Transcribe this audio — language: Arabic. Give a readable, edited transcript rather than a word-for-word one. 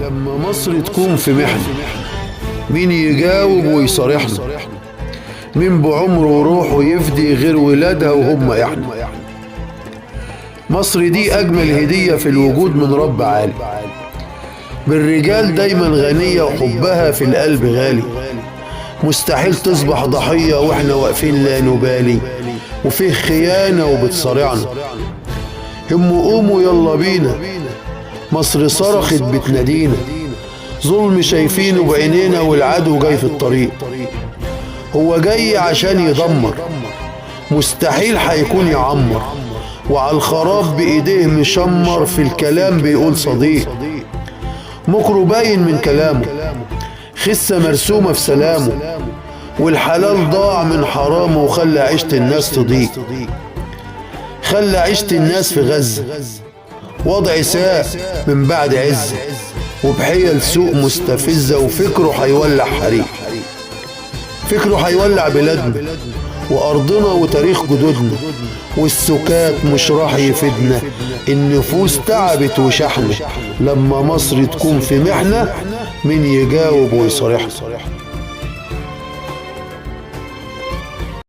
لما مصر تكون في محنة مين يجاوب ويصارحنا؟ مين بعمره وروحه يفدي غير ولادها وهم احنا؟ مصر دي اجمل هدية في الوجود من رب عالي، بالرجال دايما غنية وحبها في القلب غالي، مستحيل تصبح ضحية واحنا واقفين لا نبالي، وفيه خيانة وبتصارعنا. هم قوموا يلا بينا، مصر صرخت بتنادينا، ظلم شايفينه بعينينا والعدو جاي في الطريق، هو جاي عشان يدمر، مستحيل هيكون يعمر، وعلى الخراب بايديه مشمر، في الكلام بيقول صديق، مكره باين من كلامه، خسة مرسومة في سلامه، والحلال ضاع من حرامه وخلى عيشة الناس تضيق، خلى عيشة الناس في غزة وضع ساء من بعد عزة، وبحيل سوء مستفزة، وفكره هيولع حريق، فكره هيولع بلادنا وأرضنا وتاريخ جدودنا، والسكات مش راح يفيدنا، النفوس تعبت وشحنة، لما مصر تكون في محنة مين يجاوب ويصارحنا؟